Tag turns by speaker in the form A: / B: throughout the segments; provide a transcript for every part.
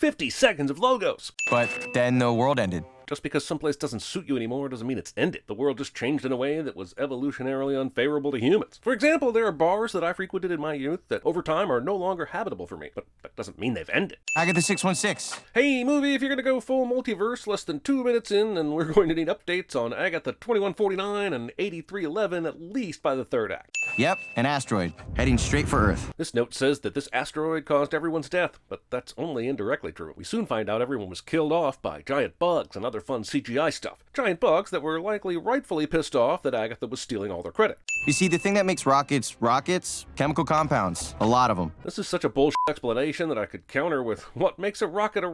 A: 50 seconds of logos.
B: But then the world ended.
A: Just because someplace doesn't suit you anymore doesn't mean it's ended. The world just changed in a way that was evolutionarily unfavorable to humans. For example, there are bars that I frequented in my youth that over time are no longer habitable for me, but that doesn't mean they've ended.
B: Agatha 616.
A: Hey, movie, if you're gonna go full multiverse less than 2 minutes in, then we're going to need updates on Agatha 2149 and 8311 at least by the third act.
B: Yep, an asteroid, heading straight for Earth.
A: This note says that this asteroid caused everyone's death, but that's only indirectly true. We soon find out everyone was killed off by giant bugs and other fun CGI stuff. Giant bugs that were likely rightfully pissed off that Agatha was stealing all their credit.
B: You see, the thing that makes rockets, chemical compounds. A lot of them.
A: This is such a bullshit explanation that I could counter with, what makes a rocket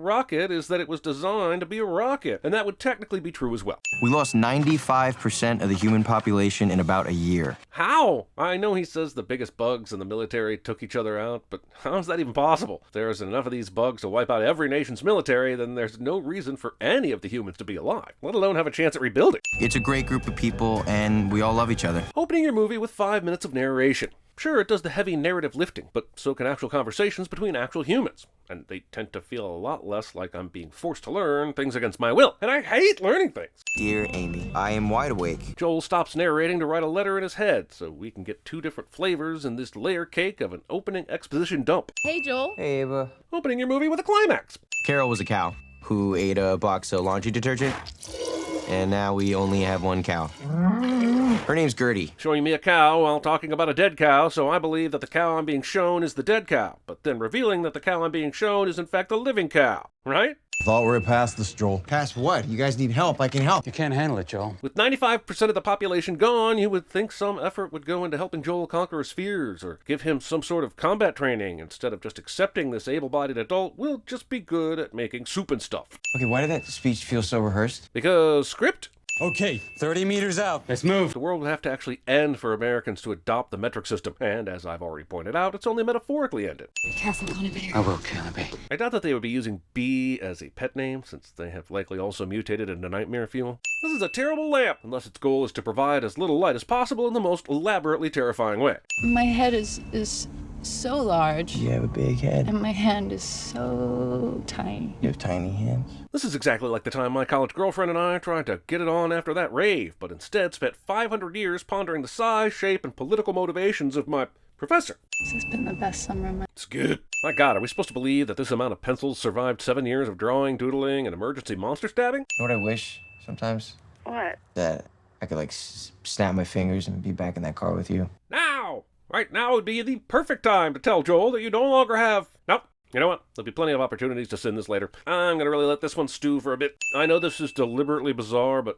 A: is that it was designed to be a rocket, and that would technically be true as well.
B: We lost 95% of the human population in about a year.
A: How? I know he says the biggest bugs in the military took each other out, but how is that even possible? If there isn't enough of these bugs to wipe out every nation's military, then there's no reason for any of the humans to be alive, let alone have a chance at rebuilding.
B: It's a great group of people, and we all love each other.
A: Opening your movie with 5 minutes of narration. Sure, it does the heavy narrative lifting, but so can actual conversations between actual humans. And they tend to feel a lot less like I'm being forced to learn things against my will. And I hate learning things.
B: Dear Amy, I am wide awake.
A: Joel stops narrating to write a letter in his head, so we can get 2 different flavors in this layer cake of an opening exposition dump.
C: Hey, Joel.
B: Hey, Ava.
A: Opening your movie with a climax.
B: Carol was a cow who ate a box of laundry detergent, and now we only have one cow. Her name's Gertie.
A: Showing me a cow while talking about a dead cow, so I believe that the cow I'm being shown is the dead cow, but then revealing that the cow I'm being shown is in fact a living cow, right?
D: Thought we were past this, Joel.
E: Past what? You guys need help. I can help.
D: You can't handle it, Joel.
A: With 95% of the population gone, you would think some effort would go into helping Joel conquer his fears or give him some sort of combat training instead of just accepting this able-bodied adult will just be good at making soup and stuff.
B: Okay, why did that speech feel so rehearsed?
A: Because script?
D: Okay, 30 meters out. Let's move.
A: The world would have to actually end for Americans to adopt the metric system, and as I've already pointed out, it's only metaphorically ended.
C: Be careful, Connor.
D: I will, Cannabis.
A: I doubt that they would be using B as a pet name, since they have likely also mutated into nightmare fuel. This is a terrible lamp, unless its goal is to provide as little light as possible in the most elaborately terrifying way.
C: My head is so large.
B: You have a big head.
C: And my hand is so tiny.
B: You have tiny hands.
A: This is exactly like the time my college girlfriend and I tried to get it on after that rave, but instead spent 500 years pondering the size, shape, and political motivations of my professor.
C: This has been the best summer of my...
A: It's good. My God, are we supposed to believe that this amount of pencils survived 7 years of drawing, doodling, and emergency monster stabbing?
B: You know what I wish sometimes?
C: What?
B: That I could snap my fingers and be back in that car with you.
A: Now! Right now would be the perfect time to tell Joel that you no longer have... Nope. You know what? There'll be plenty of opportunities to sin this later. I'm gonna really let this one stew for a bit. I know this is deliberately bizarre, but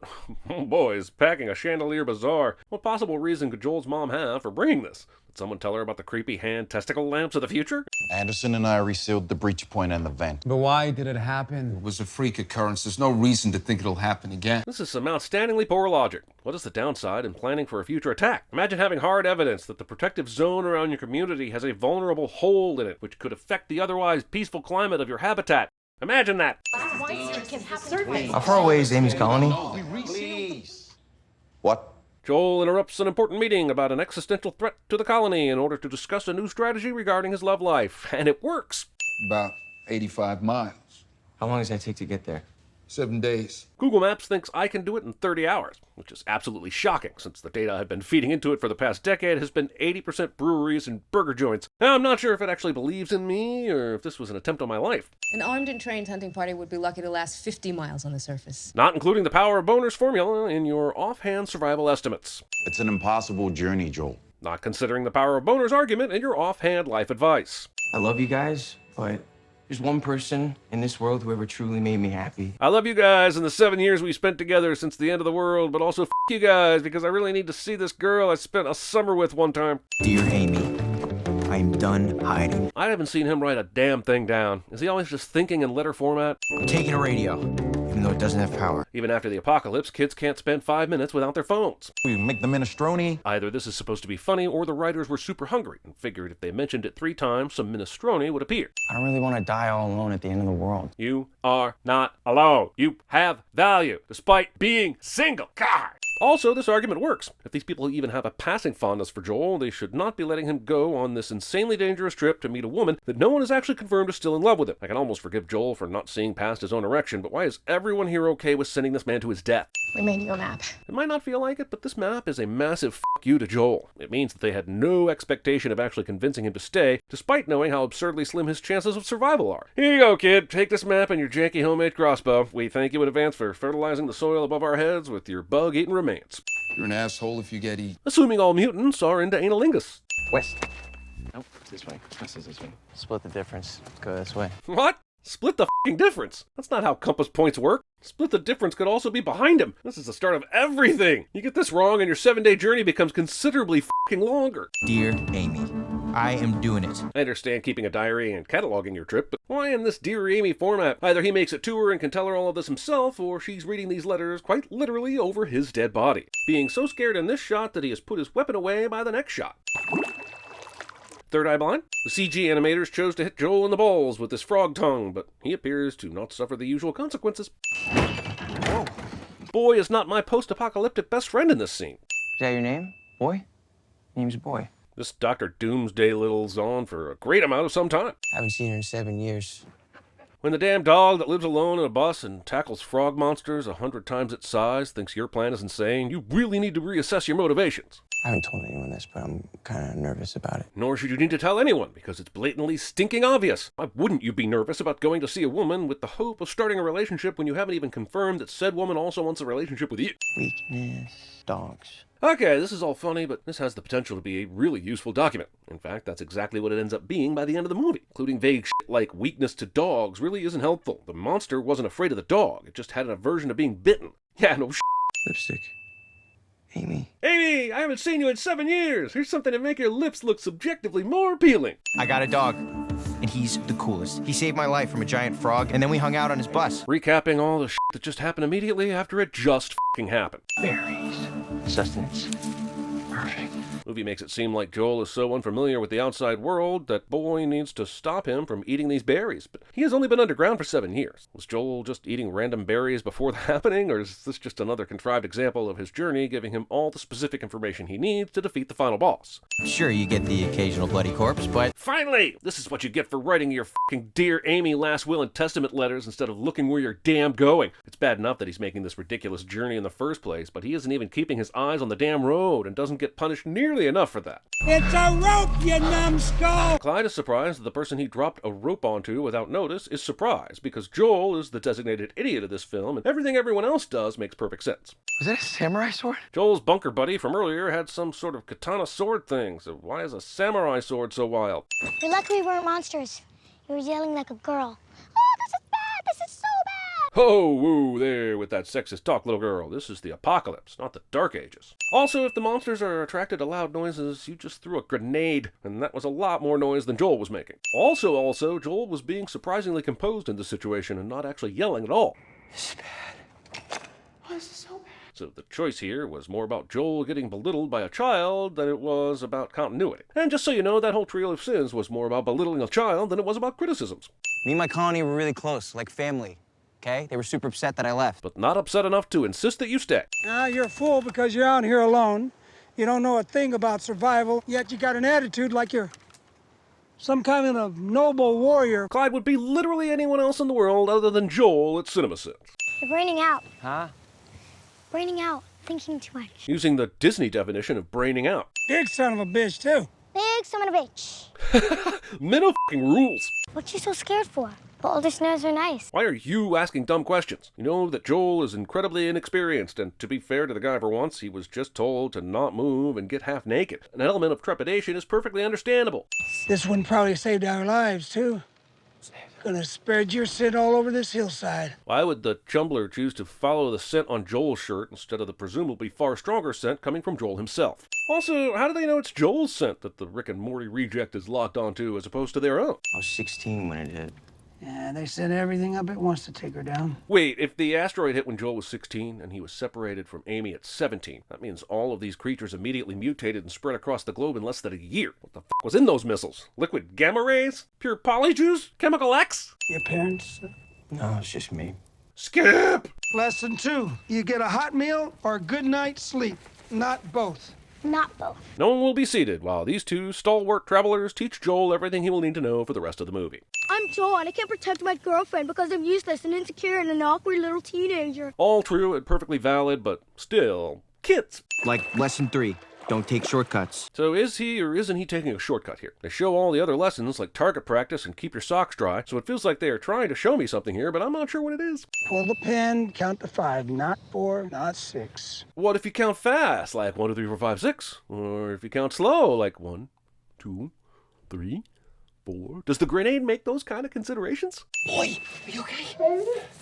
A: oh boy, is packing a chandelier bizarre. What possible reason could Joel's mom have for bringing this? Did someone tell her about the creepy hand testicle lamps of the future?
D: Anderson and I resealed the breach point and the vent.
F: But why did it happen?
G: It was a freak occurrence. There's no reason to think it'll happen again.
A: This is some outstandingly poor logic. What is the downside in planning for a future attack? Imagine having hard evidence that the protective zone around your community has a vulnerable hole in it which could affect the otherwise peaceful climate of your habitat. Imagine that.
B: How far away is Amy's colony?
D: Please. What?
A: Joel interrupts an important meeting about an existential threat to the colony in order to discuss a new strategy regarding his love life. And it works.
G: About 85 miles.
B: How long does that take to get there?
G: 7 days.
A: Google Maps thinks I can do it in 30 hours, which is absolutely shocking since the data I've been feeding into it for the past decade has been 80% breweries and burger joints. Now, I'm not sure if it actually believes in me or if this was an attempt on my life.
H: An armed and trained hunting party would be lucky to last 50 miles on the surface.
A: Not including the power of boners formula in your offhand survival estimates.
D: It's an impossible journey, Joel.
A: Not considering the power of boners argument in your offhand life advice.
B: I love you guys, but there's one person in this world who ever truly made me happy.
A: I love you guys and the 7 years we spent together since the end of the world, but also you guys because I really need to see this girl I spent a summer with one time.
B: Dear Amy, I am done hiding.
A: I haven't seen him write a damn thing down. Is he always just thinking in letter format?
B: I'm taking a radio, even though it doesn't have power.
A: Even after the apocalypse, kids can't spend 5 minutes without their phones.
D: We make the minestrone.
A: Either this is supposed to be funny or the writers were super hungry and figured if they mentioned it 3 times, some minestrone would appear.
B: I don't really want to die all alone at the end of the world.
A: You are not alone. You have value, despite being single. God! Also, this argument works. If these people even have a passing fondness for Joel, they should not be letting him go on this insanely dangerous trip to meet a woman that no one has actually confirmed is still in love with him. I can almost forgive Joel for not seeing past his own erection, but why is everyone here okay with sending this man to his death?
H: We made you a map.
A: It might not feel like it, but this map is a massive fuck you to Joel. It means that they had no expectation of actually convincing him to stay, despite knowing how absurdly slim his chances of survival are. Here you go, kid. Take this map and your janky homemade crossbow. We thank you in advance for fertilizing the soil above our heads with your bug-eating remains.
G: You're an asshole if you get eaten.
A: Assuming all mutants are into analingus.
B: West. Nope, this way. West is this way. Split the difference. Go this way.
A: What? Split the f***ing difference. That's not how compass points work. Split the difference could also be behind him. This is the start of everything. You get this wrong and your 7-day journey becomes considerably f***ing longer.
B: Dear Amy, I am doing it.
A: I understand keeping a diary and cataloging your trip, but why in this Dear Amy format? Either he makes it to her and can tell her all of this himself, or she's reading these letters quite literally over his dead body, being so scared in this shot that he has put his weapon away by the next shot. Third eye blind? The CG animators chose to hit Joel in the balls with this frog tongue, but he appears to not suffer the usual consequences.
B: Whoa.
A: Boy is not my post-apocalyptic best friend in this scene.
B: Is that your name? Boy? Name's Boy.
A: This Dr. Doomsday little's on for a great amount of some time.
B: Haven't seen her in 7 years.
A: When the damn dog that lives alone in a bus and tackles frog monsters 100 times its size thinks your plan is insane, you really need to reassess your motivations.
B: I haven't told anyone this, but I'm kind of nervous about it.
A: Nor should you need to tell anyone, because it's blatantly stinking obvious. Why wouldn't you be nervous about going to see a woman with the hope of starting a relationship when you haven't even confirmed that said woman also wants a relationship with you?
B: Weakness. Dogs.
A: Okay, this is all funny, but this has the potential to be a really useful document. In fact, that's exactly what it ends up being by the end of the movie. Including vague shit like weakness to dogs really isn't helpful. The monster wasn't afraid of the dog, it just had an aversion to being bitten. Yeah, no shit.
B: Lipstick. Amy.
A: Amy, I haven't seen you in 7 years. Here's something to make your lips look subjectively more appealing.
B: I got a dog, and he's the coolest. He saved my life from a giant frog, and then we hung out on his bus.
A: Recapping all the shit that just happened immediately after it just f***ing happened.
B: Berries. Sustenance. Perfect.
A: Movie makes it seem like Joel is so unfamiliar with the outside world that Boy needs to stop him from eating these berries. But he has only been underground for 7 years. Was Joel just eating random berries before the happening, or is this just another contrived example of his journey giving him all the specific information he needs to defeat the final boss?
B: Sure, you get the occasional bloody corpse, but...
A: Finally! This is what you get for writing your f***ing Dear Amy last will and testament letters instead of looking where you're damn going. It's bad enough that he's making this ridiculous journey in the first place, but he isn't even keeping his eyes on the damn road and doesn't get punished nearly enough for that.
F: It's a rope, you numbskull!
A: Clyde is surprised that the person he dropped a rope onto without notice is surprised, because Joel is the designated idiot of this film, and everything everyone else does makes perfect sense.
B: Was that a samurai sword?
A: Joel's bunker buddy from earlier had some sort of katana sword thing, so why is a samurai sword so wild?
I: You're lucky we weren't monsters. You were yelling like a girl. Oh, this is bad! This is so bad!
A: Ho, woo, there with that sexist talk, little girl. This is the apocalypse, not the Dark Ages. Also, if the monsters are attracted to loud noises, you just threw a grenade, and that was a lot more noise than Joel was making. Also, Joel was being surprisingly composed in this situation and not actually yelling at all.
B: This is bad. Why is this so bad?
A: So the choice here was more about Joel getting belittled by a child than it was about continuity. And just so you know, that whole trio of sins was more about belittling a child than it was about criticisms.
B: Me and my colony were really close, like family. Okay? They were super upset that I left.
A: But not upset enough to insist that you stay.
F: Now you're a fool because you're out here alone. You don't know a thing about survival, yet you got an attitude like you're some kind of noble warrior.
A: Clyde would be literally anyone else in the world other than Joel at CinemaSins.
I: You're braining out.
B: Huh?
I: Braining out. Thinking too much.
A: Using the Disney definition of braining out.
F: Big son of a bitch, too.
I: Big son of a bitch.
A: Minnow f***ing rules.
I: What you so scared for? The older snares are nice.
A: Why are you asking dumb questions? You know that Joel is incredibly inexperienced, and to be fair to the guy for once, he was just told to not move and get half naked. An element of trepidation is perfectly understandable.
F: This one probably saved our lives, too. Gonna spread your scent all over this hillside.
A: Why would the Chumbler choose to follow the scent on Joel's shirt instead of the presumably far stronger scent coming from Joel himself? Also, how do they know it's Joel's scent that the Rick and Morty reject is locked onto as opposed to their own?
B: I was 16 when it hit.
F: Yeah, they set everything up at once to take her down.
A: Wait, if the asteroid hit when Joel was 16 and he was separated from Amy at 17, that means all of these creatures immediately mutated and spread across the globe in less than a year. What the f*** was in those missiles? Liquid gamma rays? Pure polyjuice? Chemical X?
F: Your parents?
B: No, it's just me.
A: Skip!
F: Lesson 2, you get a hot meal or a good night's sleep, not both.
I: Not both.
A: No one will be seated while these two stalwart travelers teach Joel everything he will need to know for the rest of the movie.
I: I'm Joel, and I can't protect my girlfriend because I'm useless and insecure and an awkward little teenager.
A: All true and perfectly valid, but still, kids.
B: Like lesson 3, don't take shortcuts.
A: So is he or isn't he taking a shortcut here? They show all the other lessons like target practice and keep your socks dry, so it feels like they are trying to show me something here, but I'm not sure what it is.
F: Pull the pen, count to 5, not 4, not 6.
A: What if you count fast, like 1, 2, 3, 4, 5, 6? Or if you count slow, like 1, 2, 3, 4? Does the grenade make those kind of considerations?
E: Boy, are you okay?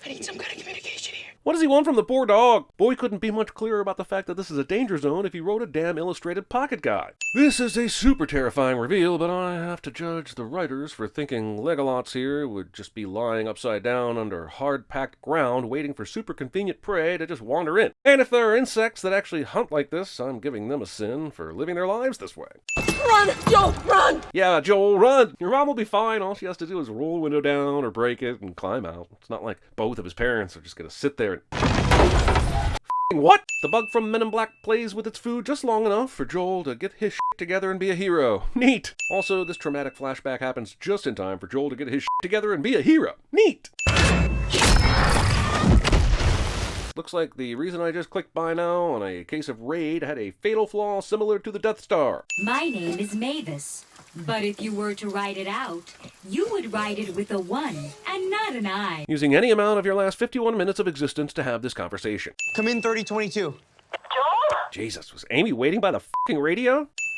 E: I need some kind of communication here.
A: What does he want from the poor dog? Boy couldn't be much clearer about the fact that this is a danger zone if he wrote a damn illustrated pocket guide. This is a super terrifying reveal, but I have to judge the writers for thinking Legolots here would just be lying upside down under hard-packed ground waiting for super convenient prey to just wander in. And if there are insects that actually hunt like this, I'm giving them a sin for living their lives this way.
H: Run, Joel, run!
A: Yeah, Joel, run! Your mom will be fine. All she has to do is roll the window down or break it and climb out. It's not like both of his parents are just gonna sit there and... What? The bug from Men in Black plays with its food just long enough for Joel to get his shit together and be a hero. Neat! Also, this traumatic flashback happens just in time for Joel to get his shit together and be a hero. Neat! Looks like the reason I just clicked buy now on a case of Raid had a fatal flaw similar to the Death Star.
J: My name is Mavis, but if you were to write it out, you would write it with a 1 and not an I.
A: Using any amount of your last 51 minutes of existence to have this conversation.
E: Come in 3022.
K: Joel?
A: Jesus, was Amy waiting by the fucking radio?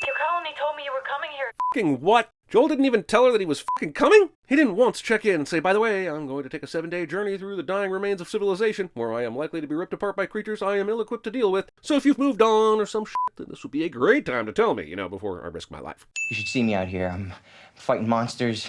K: Your colony told me you were coming here.
A: Fucking what? Joel didn't even tell her that he was fucking coming? He didn't once check in and say, by the way, I'm going to take a 7-day journey through the dying remains of civilization, where I am likely to be ripped apart by creatures I am ill-equipped to deal with. So if you've moved on or some shit, then this would be a great time to tell me, before I risk my life.
E: You should see me out here. I'm fighting monsters.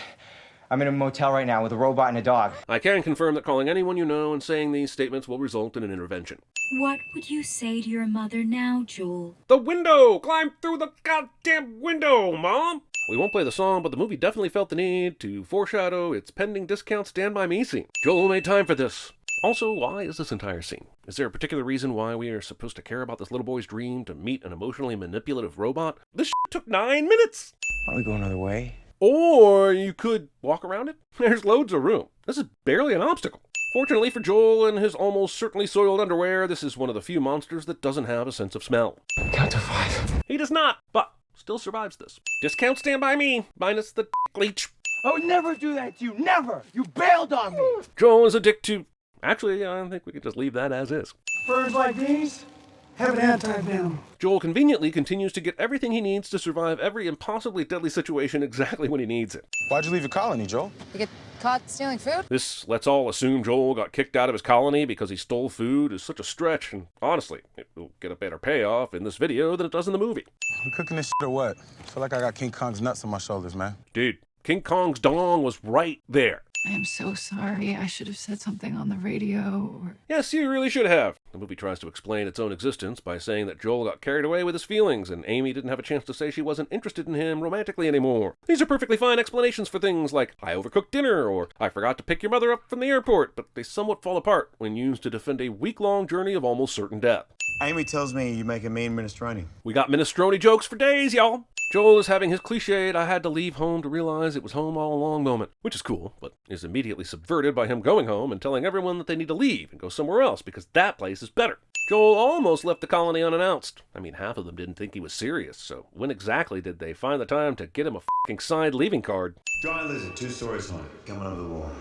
E: I'm in a motel right now with a robot and a dog.
A: I can confirm that calling anyone you know and saying these statements will result in an intervention.
J: What would you say to your mother now, Joel?
A: The window! Climb through the goddamn window, Mom! We won't play the song, but the movie definitely felt the need to foreshadow its pending discount Stand By Me scene. Joel made time for this. Also, why is this entire scene? Is there a particular reason why we are supposed to care about this little boy's dream to meet an emotionally manipulative robot? This shit took 9 minutes!
E: Why don't we go another way?
A: Or you could walk around it. There's loads of room. This is barely an obstacle. Fortunately for Joel and his almost certainly soiled underwear, this is one of the few monsters that doesn't have a sense of smell.
E: Count to 5.
A: He does not, but still survives this. Discount Stand By Me, minus the leech.
F: I would never do that to you, never! You bailed on me!
A: Joel is a dick to... Actually, I think we could just leave that as is.
F: Birds like these have an anti-venom.
A: Joel conveniently continues to get everything he needs to survive every impossibly deadly situation exactly when he needs it.
G: Why'd you leave your colony, Joel?
H: You get caught stealing food?
A: This lets all assume Joel got kicked out of his colony because he stole food is such a stretch, and honestly, it will get a better payoff in this video than it does in the movie.
G: You cooking this shit or what? I feel like I got King Kong's nuts on my shoulders, man.
A: Dude, King Kong's dong was right there.
C: I am so sorry. I should have said something on the radio or...
A: Yes, you really should have. The movie tries to explain its own existence by saying that Joel got carried away with his feelings, and Amy didn't have a chance to say she wasn't interested in him romantically anymore. These are perfectly fine explanations for things like, I overcooked dinner, or I forgot to pick your mother up from the airport, but they somewhat fall apart when used to defend a week-long journey of almost certain death.
D: Amy tells me you make a mean minestrone.
A: We got minestrone jokes for days, y'all. Joel is having his cliched I had to leave home to realize it was home all along moment, which is cool, but is immediately subverted by him going home and telling everyone that they need to leave and go somewhere else because that place is better. Joel almost left the colony unannounced. I mean, half of them didn't think he was serious, so when exactly did they find the time to get him a fucking signed leaving card?
L: Giant lizard, 2 stories high, coming over the wall.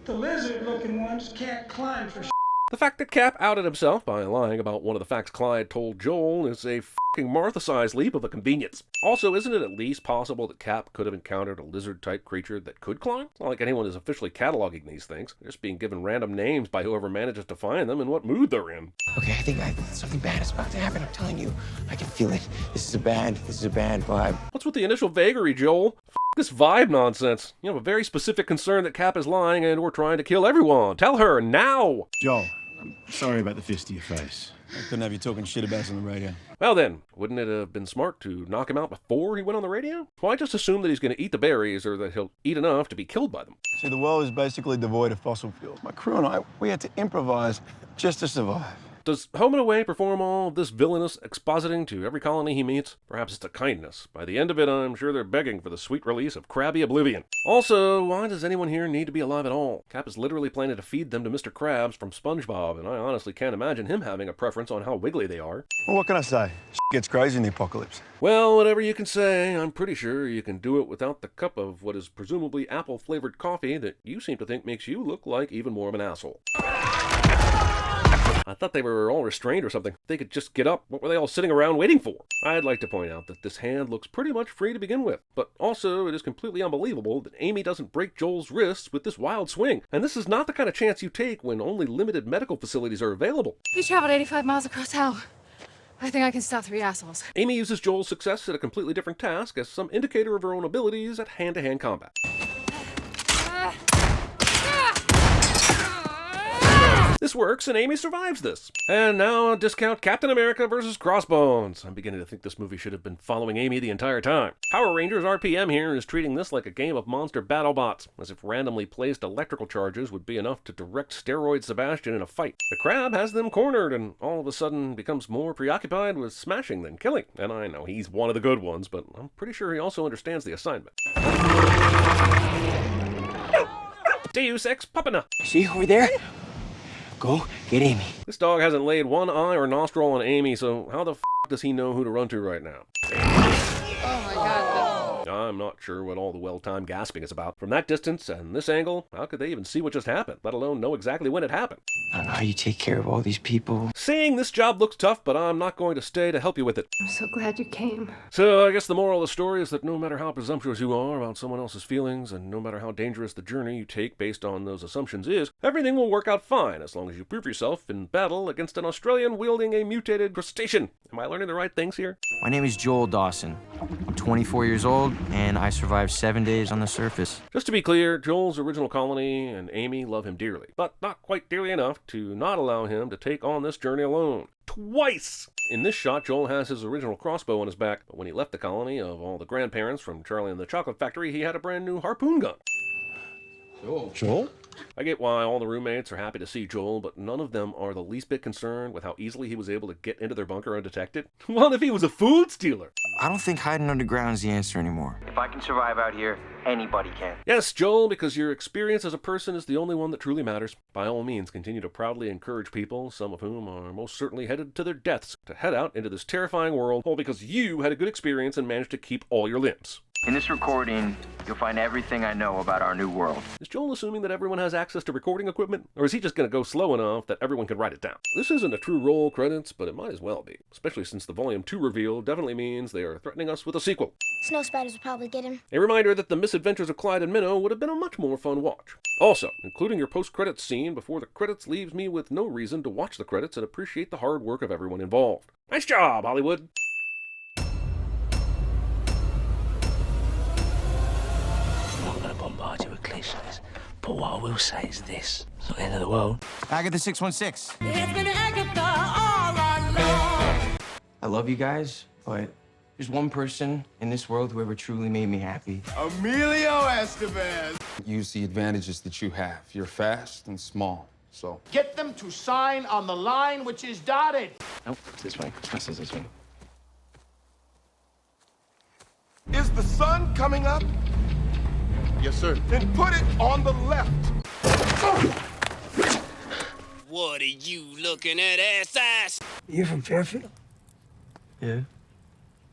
F: The lizard-looking ones can't climb for
A: The fact that Cap outed himself by lying about one of the facts Clyde told Joel is a fucking Martha-sized leap of a convenience. Also, isn't it at least possible that Cap could have encountered a lizard-type creature that could climb? It's not like anyone is officially cataloging these things. They're just being given random names by whoever manages to find them and what mood they're in.
E: Okay, I think something bad is about to happen. I'm telling you. I can feel it. This is a bad vibe.
A: What's with the initial vagary, Joel? This vibe nonsense. You have a very specific concern that Cap is lying and or trying to kill everyone. Tell her now!
L: Joel, I'm sorry about the fist to your face.
D: I couldn't have you talking shit about us on the radio.
A: Well then, wouldn't it have been smart to knock him out before he went on the radio? Why just assume that he's going to eat the berries or that he'll eat enough to be killed by them?
D: See, the world is basically devoid of fossil fuels. My crew and I, we had to improvise just to survive.
A: Does Home and Away perform all of this villainous expositing to every colony he meets? Perhaps it's a kindness. By the end of it, I'm sure they're begging for the sweet release of crabby oblivion. Also, why does anyone here need to be alive at all? Cap is literally planning to feed them to Mr. Krabs from SpongeBob, and I honestly can't imagine him having a preference on how wiggly they are.
D: Well, what can I say? Shit gets crazy in the apocalypse.
A: Well, whatever you can say, I'm pretty sure you can do it without the cup of what is presumably apple-flavored coffee that you seem to think makes you look like even more of an asshole. I thought they were all restrained or something. They could just get up. What were they all sitting around waiting for? I'd like to point out that this hand looks pretty much free to begin with. But also, it is completely unbelievable that Amy doesn't break Joel's wrists with this wild swing. And this is not the kind of chance you take when only limited medical facilities are available.
C: You traveled 85 miles across hell. I think I can stop 3 assholes.
A: Amy uses Joel's success at a completely different task as some indicator of her own abilities at hand-to-hand combat. This works, and Amy survives this. And now, discount Captain America versus Crossbones. I'm beginning to think this movie should have been following Amy the entire time. Power Rangers RPM here is treating this like a game of monster battle bots, as if randomly placed electrical charges would be enough to direct steroid Sebastian in a fight. The crab has them cornered, and all of a sudden becomes more preoccupied with smashing than killing. And I know he's one of the good ones, but I'm pretty sure he also understands the assignment. Deus Ex Machina.
E: See over there? Go get Amy.
A: This dog hasn't laid one eye or nostril on Amy, so how the f*** does he know who to run to right now?
C: Oh my god.
A: I'm not sure what all the well-timed gasping is about. From that distance and this angle, how could they even see what just happened, let alone know exactly when it happened?
E: I don't know how you take care of all these people.
A: Saying this job looks tough, but I'm not going to stay to help you with it.
C: I'm so glad you came.
A: So I guess the moral of the story is that no matter how presumptuous you are about someone else's feelings, and no matter how dangerous the journey you take based on those assumptions is, everything will work out fine as long as you prove yourself in battle against an Australian wielding a mutated crustacean. Am I learning the right things here?
B: My name is Joel Dawson. I'm 24 years old, and I survived 7 days on the surface.
A: Just to be clear, Joel's original colony and Amy love him dearly, but not quite dearly enough to not allow him to take on this journey alone. Twice! In this shot, Joel has his original crossbow on his back, but when he left the colony of all the grandparents from Charlie and the Chocolate Factory, he had a brand new harpoon gun.
D: Joel?
A: I get why all the roommates are happy to see Joel, but none of them are the least bit concerned with how easily he was able to get into their bunker undetected. What if he was a food stealer?
B: I don't think hiding underground is the answer anymore. If I can survive out here, anybody can.
A: Yes, Joel, because your experience as a person is the only one that truly matters. By all means, continue to proudly encourage people, some of whom are most certainly headed to their deaths, to head out into this terrifying world, all because you had a good experience and managed to keep all your limbs.
B: In this recording, you'll find everything I know about our new world.
A: Is Joel assuming that everyone has access to recording equipment? Or is he just going to go slow enough that everyone can write it down? This isn't a true roll credits, but it might as well be. Especially since the Volume 2 reveal definitely means they are threatening us with a sequel.
I: Snow spiders will probably get him.
A: A reminder that The Misadventures of Clyde and Minnow would have been a much more fun watch. Also, including your post-credits scene before the credits leaves me with no reason to watch the credits and appreciate the hard work of everyone involved. Nice job, Hollywood!
E: Bombard you with cliches, but what I will say is this: it's not the end of the world.
B: Agatha 616.
J: It's been Agatha all along.
B: I love you guys, but there's one person in this world who ever truly made me happy.
L: Emilio Estevez!
G: Use the advantages that you have. You're fast and small, so.
M: Get them to sign on the line which is dotted.
E: Nope, it's this way. This is this way.
M: Is the sun coming up? Yes, sir. Then put it on the left.
E: What are you looking at, ass?
F: You from Fairfield?
B: Yeah?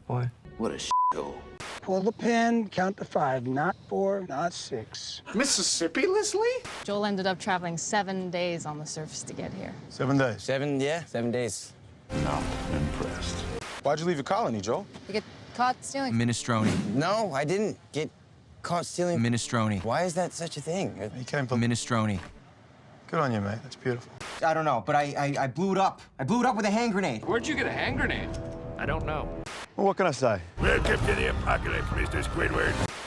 B: Why?
E: What a shithole.
F: Pull the pin, count to 5, not 4, not 6.
M: Mississippi, Leslie?
H: Joel ended up traveling 7 days on the surface to get here.
D: 7 days.
B: 7 days.
L: No, impressed.
D: Why'd you leave your colony, Joel?
H: You get caught stealing.
B: Minestrone.
E: No, I didn't get caught stealing.
B: Minestrone.
E: Why is that such a thing?
D: You came for...
B: Minestrone.
D: Good on you, mate. That's beautiful.
B: I don't know, but I blew it up. I blew it up with a hand grenade.
M: Where'd you get a hand grenade? I don't know.
D: Well, what can I say?
L: Welcome to the apocalypse, Mr. Squidward.